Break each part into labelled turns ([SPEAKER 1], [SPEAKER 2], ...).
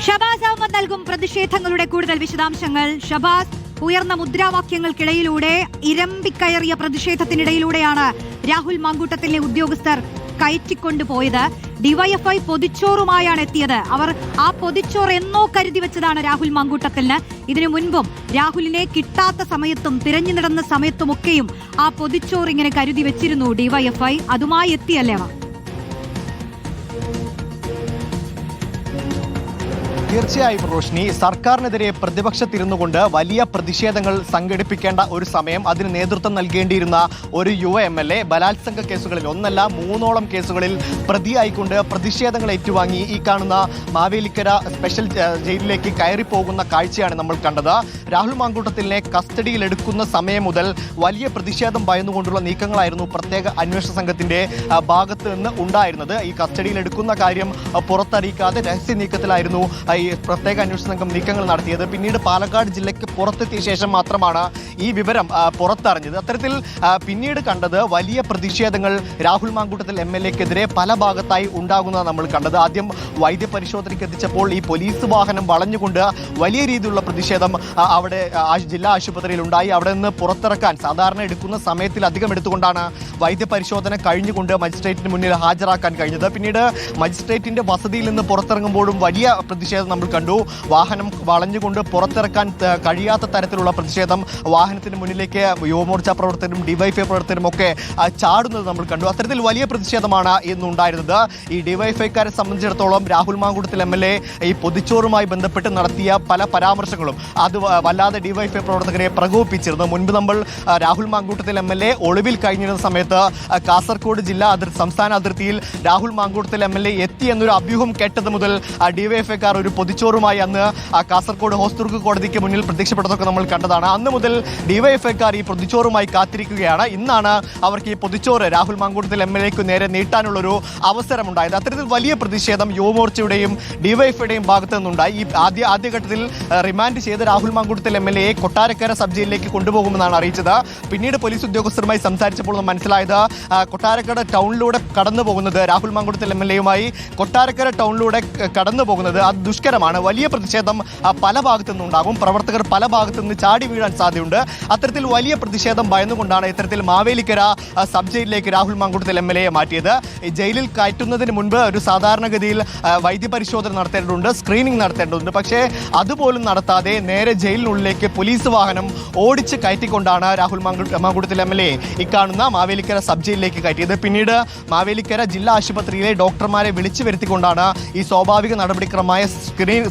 [SPEAKER 1] ഷബാസ് അഹമ്മദ് നൽകും പ്രതിഷേധങ്ങളുടെ കൂടുതൽ വിശദാംശങ്ങൾ. ഷബാസ്, ഉയർന്ന മുദ്രാവാക്യങ്ങൾക്കിടയിലൂടെ ഇരമ്പിക്കയറിയ പ്രതിഷേധത്തിനിടയിലൂടെയാണ് രാഹുൽ മാങ്കൂട്ടത്തിലെ ഉദ്യോഗസ്ഥർ കയറ്റിക്കൊണ്ടുപോയത്. ഡിവൈഎഫ്ഐ പൊതിച്ചോറുമായാണ് എത്തിയത്. അവർ ആ പൊതിച്ചോറ് എന്നോ കരുതി വെച്ചതാണ് രാഹുൽ മാങ്കൂട്ടത്തിന്. ഇതിനു മുൻപും രാഹുലിനെ കിട്ടാത്ത സമയത്തും തിരഞ്ഞു നടന്ന സമയത്തുമൊക്കെയും ആ പൊതിച്ചോറ് ഇങ്ങനെ കരുതി വെച്ചിരുന്നു ഡിവൈഎഫ്ഐ. അതുമായി എത്തിയല്ലേ അവർ?
[SPEAKER 2] തീർച്ചയായും റോഷ്നി, സർക്കാരിനെതിരെ പ്രതിപക്ഷത്തിരുന്നുകൊണ്ട് വലിയ പ്രതിഷേധങ്ങൾ സംഘടിപ്പിക്കേണ്ട ഒരു സമയം, അതിന് നേതൃത്വം നൽകേണ്ടിയിരുന്ന ഒരു യുവ MLA ബലാത്സംഗ കേസുകളിൽ ഒന്നല്ല 3ഓളം കേസുകളിൽ പ്രതിയായിക്കൊണ്ട് പ്രതിഷേധങ്ങൾ ഏറ്റുവാങ്ങി ഈ കാണുന്ന മാവേലിക്കര സ്പെഷ്യൽ ജയിലിലേക്ക് കയറിപ്പോകുന്ന കാഴ്ചയാണ് നമ്മൾ കണ്ടത്. രാഹുൽ മാങ്കൂട്ടത്തിലിനെ കസ്റ്റഡിയിൽ എടുക്കുന്ന സമയം മുതൽ വലിയ പ്രതിഷേധം ഭയന്നുകൊണ്ടുള്ള നീക്കങ്ങളായിരുന്നു പ്രത്യേക അന്വേഷണ സംഘത്തിന്റെ ഭാഗത്ത് നിന്ന് ഉണ്ടായിരുന്നത്. ഈ കസ്റ്റഡിയിൽ എടുക്കുന്ന കാര്യം പുറത്തറിയിക്കാതെ രഹസ്യ നീക്കത്തിലായിരുന്നു ഈ പ്രത്യേക അന്വേഷണ സംഘം നീക്കങ്ങൾ നടത്തിയത്. പിന്നീട് പാലക്കാട് ജില്ലയ്ക്ക് പുറത്തെത്തിയ ശേഷം മാത്രമാണ് ഈ വിവരം പുറത്തറിഞ്ഞത്. അത്തരത്തിൽ പിന്നീട് കണ്ടത് വലിയ പ്രതിഷേധങ്ങൾ രാഹുൽ മാങ്കൂട്ടത്തിൽ MLAക്കെതിരെ പല ഭാഗത്തായി ഉണ്ടാകുന്നത് നമ്മൾ കണ്ടത്. ആദ്യം വൈദ്യപരിശോധനയ്ക്ക് എത്തിച്ചപ്പോൾ ഈ പോലീസ് വാഹനം വളഞ്ഞുകൊണ്ട് വലിയ രീതിയിലുള്ള പ്രതിഷേധം അവിടെ ജില്ലാ ആശുപത്രിയിൽ ഉണ്ടായി. അവിടെ നിന്ന് പുറത്തിറക്കാൻ സാധാരണ എടുക്കുന്ന സമയത്തിലധികം എടുത്തുകൊണ്ടാണ് വൈദ്യപരിശോധന കഴിഞ്ഞുകൊണ്ട് മജിസ്ട്രേറ്റിന് മുന്നിൽ ഹാജരാക്കാൻ കഴിഞ്ഞത്. പിന്നീട് മജിസ്ട്രേറ്റിന്റെ വസതിയിൽ നിന്ന് പുറത്തിറങ്ങുമ്പോഴും വലിയ പ്രതിഷേധം നമ്മൾ കണ്ടു. വാഹനം വളഞ്ഞുകൊണ്ട് പുറത്തിറക്കാൻ കഴിയാത്ത തരത്തിലുള്ള പ്രതിഷേധം. വാഹനത്തിന് മുന്നിലേക്ക് യുവമോർച്ച പ്രവർത്തകരും ഡിവൈഎഫ്ഐ പ്രവർത്തകരും ഒക്കെ ചാടുന്നത് നമ്മൾ കണ്ടു. അത്തരത്തിൽ വലിയ പ്രതിഷേധമാണ് ഇന്നുണ്ടായിരുന്നത്. ഈ ഡിവൈഎഫ്ഐക്കാരെ സംബന്ധിച്ചിടത്തോളം രാഹുൽ മാങ്കൂട്ടത്തിൽ MLA ഈ പൊതിച്ചോറുമായി ബന്ധപ്പെട്ട് നടത്തിയ പല പരാമർശങ്ങളും അത് വല്ലാതെ ഡിവൈഎഫ്ഐ പ്രവർത്തകരെ പ്രകോപിപ്പിച്ചിരുന്നു. മുൻപ് നമ്മൾ രാഹുൽ മാങ്കൂട്ടത്തിൽ MLA ഒളിവിൽ കഴിഞ്ഞിരുന്ന സമയത്ത് കാസർഗോഡ് സംസ്ഥാന അതിർത്തിയിൽ രാഹുൽ മാങ്കൂട്ടത്തിൽ MLA എത്തി എന്നൊരു അഭ്യൂഹം കേട്ടത് മുതൽ ഡിവൈഎഫ്ഐക്കാർ ഒരു പൊതിച്ചോറുമായി അന്ന് കാസർഗോഡ് ഹോസ്ദുർഗ് കോടതിക്ക് മുന്നിൽ പ്രത്യക്ഷപ്പെട്ടതൊക്കെ നമ്മൾ കണ്ടതാണ്. അന്ന് മുതൽ ഡിവൈഎഫ്ഐക്കാർ ഈ പൊതിച്ചോറുമായി കാത്തിരിക്കുകയാണ്. ഇന്നാണ് അവർക്ക് ഈ പൊതിച്ചോറ് രാഹുൽ മാങ്കൂട്ടത്തിൽ MLAക്ക് നേരെ നീട്ടാനുള്ളൊരു അവസരമുണ്ടായത്. അത്തരത്തിൽ വലിയ പ്രതിഷേധം യുവമോർച്ചയുടെയും ഡിവൈഎഫ്ഐയുടെയും ഭാഗത്തു നിന്നുണ്ടായി. ഈ ആദ്യഘട്ടത്തിൽ റിമാൻഡ് ചെയ്ത് രാഹുൽ മാങ്കൂട്ടത്തിൽ MLAയെ കൊട്ടാരക്കര സബ് ജയിലിലേക്ക് കൊണ്ടുപോകുമെന്നാണ് അറിയിച്ചത്. പിന്നീട് പോലീസ് ഉദ്യോഗസ്ഥരുമായി സംസാരിച്ചപ്പോൾ മനസ്സിലായത് കൊട്ടാരക്കര ടൗണിലൂടെ കടന്നു പോകുന്നത് രാഹുൽ മാങ്കൂട്ടത്തിൽ MLAയുമായി കൊട്ടാരക്കര ടൗണിലൂടെ കടന്നു പോകുന്നത് അത് ദുഷ്കരമാണ്. വലിയ പ്രതിഷേധം പല ഭാഗത്തു നിന്നുണ്ടാകും. പ്രവർത്തകർ പല ഭാഗത്തു നിന്ന് ചാടി വീഴാൻ സാധ്യതയുണ്ട്. അത്തരത്തിൽ വലിയ പ്രതിഷേധം ഭയന്നുകൊണ്ടാണ് ഇത്തരത്തിൽ മാവേലിക്കര സബ് ജയിലിലേക്ക് രാഹുൽ മാങ്കൂട്ടത്തിൽ MLAയെ മാറ്റിയത്. ജയിലിൽ കയറ്റുന്നതിന് മുൻപ് ഒരു സാധാരണഗതിയിൽ വൈദ്യപരിശോധന നടത്തേണ്ടതുണ്ട്, സ്ക്രീനിംഗ് നടത്തേണ്ടതുണ്ട്. പക്ഷേ അതുപോലും നടത്താതെ നേരെ ജയിലിനുള്ളിലേക്ക് പോലീസ് വാഹനം ഓടിച്ച് കയറ്റിക്കൊണ്ടാണ് രാഹുൽ മാങ്കൂട്ടത്തിൽ MLA ഇക്കാണുന്ന മാവേലിക്കര സബ് ജയിലിലേക്ക് കയറ്റിയത്. പിന്നീട് മാവേലിക്കര ജില്ലാ ആശുപത്രിയിലെ ഡോക്ടർമാരെ വിളിച്ചു വരുത്തിക്കൊണ്ടാണ് ഈ സ്വാഭാവിക നടപടിക്രമമായ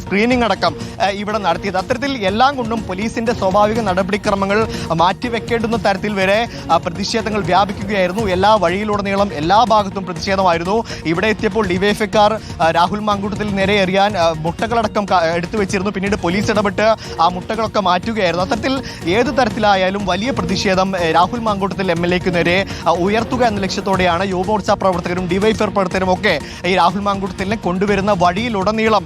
[SPEAKER 2] സ്ക്രീനിംഗ് അടക്കം ഇവിടെ നടത്തിയത്. അത്തരത്തിൽ എല്ലാം കൊണ്ടും പോലീസിന്റെ സ്വാഭാവിക നടപടിക്രമങ്ങൾ മാറ്റിവെക്കേണ്ടുന്ന തരത്തിൽ വരെ പ്രതിഷേധങ്ങൾ വ്യാപിക്കുകയായിരുന്നു. എല്ലാ വഴിയിലുടനീളം എല്ലാ ഭാഗത്തും പ്രതിഷേധമായിരുന്നു. ഇവിടെ എത്തിയപ്പോൾ ഡിവൈഎഫ്ഐക്കാർ രാഹുൽ മാങ്കൂട്ടത്തിൽ നേരെ എറിയാൻ മുട്ടകളടക്കം എടുത്തു വെച്ചിരുന്നു. പിന്നീട് പോലീസ് ഇടപെട്ട് ആ മുട്ടകളൊക്കെ മാറ്റുകയായിരുന്നു. അത്തരത്തിൽ ഏത് തരത്തിലായാലും വലിയ പ്രതിഷേധം രാഹുൽ മാങ്കൂട്ടത്തിൽ MLAക്ക് നേരെ ഉയർത്തുക എന്ന ലക്ഷ്യത്തോടെയാണ് യുവമോർച്ച പ്രവർത്തകരും ഡിവൈഎഫ്ഐ പ്രവർത്തകരും ഒക്കെ ഈ രാഹുൽ മാങ്കൂട്ടത്തിലിനെ കൊണ്ടുവരുന്ന വഴിയിലുടനീളം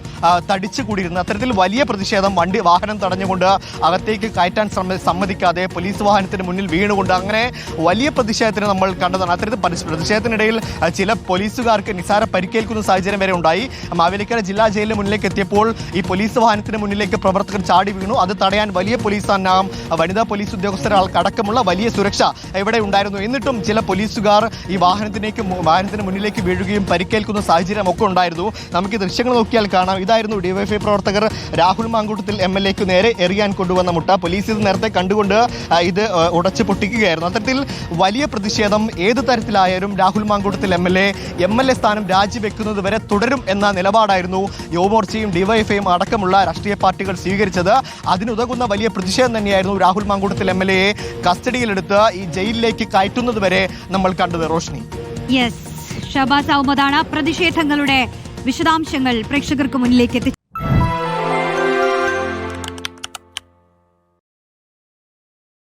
[SPEAKER 2] തടിച്ചു കൂടിയിരുന്നു. അത്തരത്തിൽ വലിയ പ്രതിഷേധം, വാഹനം തടഞ്ഞുകൊണ്ട് അകത്തേക്ക് കയറ്റാൻ സമ്മതിക്കാതെ പോലീസ് വാഹനത്തിന് മുന്നിൽ വീണുകൊണ്ട് അങ്ങനെ വലിയ പ്രതിഷേധത്തിന് നമ്മൾ കണ്ടതാണ്. അത്തരത്തിൽ പ്രതിഷേധത്തിനിടയിൽ ചില പോലീസുകാർക്ക് നിസാര പരിക്കേൽക്കുന്ന സാഹചര്യം വരെ ഉണ്ടായി. മാവേലിക്കര ജില്ലാ ജയിലിന് മുന്നിലേക്ക് എത്തിയപ്പോൾ ഈ പോലീസ് വാഹനത്തിന് മുന്നിലേക്ക് പ്രവർത്തകർ ചാടി വീണു. അത് തടയാൻ വലിയ പോലീസ് സന്നാഹം, വനിതാ പോലീസ് ഉദ്യോഗസ്ഥരടക്കമുള്ള വലിയ സുരക്ഷ ഇവിടെ ഉണ്ടായിരുന്നു. എന്നിട്ടും ചില പോലീസുകാർ ഈ വാഹനത്തിന് മുന്നിലേക്ക് വീഴുകയും പരിക്കേൽക്കുന്ന സാഹചര്യം ഒക്കെ ഉണ്ടായിരുന്നു. നമുക്ക് ദൃശ്യങ്ങൾ നോക്കിയാൽ കാണാം. ഇതായിരുന്നു ഡിവൈഎഫ്ഐ പ്രവർത്തകർ രാഹുൽ മാങ്കൂട്ടത്തിൽ MLAക്ക് നേരെ എറിയാൻ കൊണ്ടുവന്ന മുട്ട. പോലീസ് ഇത് നേരത്തെ കണ്ടുകൊണ്ട് ഇത് ഉടച്ചു പൊട്ടിക്കുകയായിരുന്നു. അത്തരത്തിൽ വലിയ പ്രതിഷേധം ഏത് തരത്തിലായാലും രാഹുൽ മാങ്കൂട്ടത്തിൽ MLA സ്ഥാനം രാജിവെക്കുന്നത് വരെ തുടരും എന്ന നിലപാടായിരുന്നു യുവമോർച്ചയും ഡിവൈഎഫ്ഐയും അടക്കമുള്ള രാഷ്ട്രീയ പാർട്ടികൾ സ്വീകരിച്ചത്. അതിനുതകുന്ന വലിയ പ്രതിഷേധം തന്നെയായിരുന്നു രാഹുൽ മാങ്കൂട്ടത്തിൽ MLAയെ കസ്റ്റഡിയിലെടുത്ത് ഈ ജയിലിലേക്ക് കയറ്റുന്നത് വരെ നമ്മൾ കണ്ടത്. റോഷ്നി,
[SPEAKER 1] ഷബാസ് അഹമ്മദാണ് പ്രതിഷേധങ്ങളുടെ വിശദാംശങ്ങൾ പ്രേക്ഷകർക്ക് മുന്നിലേക്ക് എത്തിച്ചത്.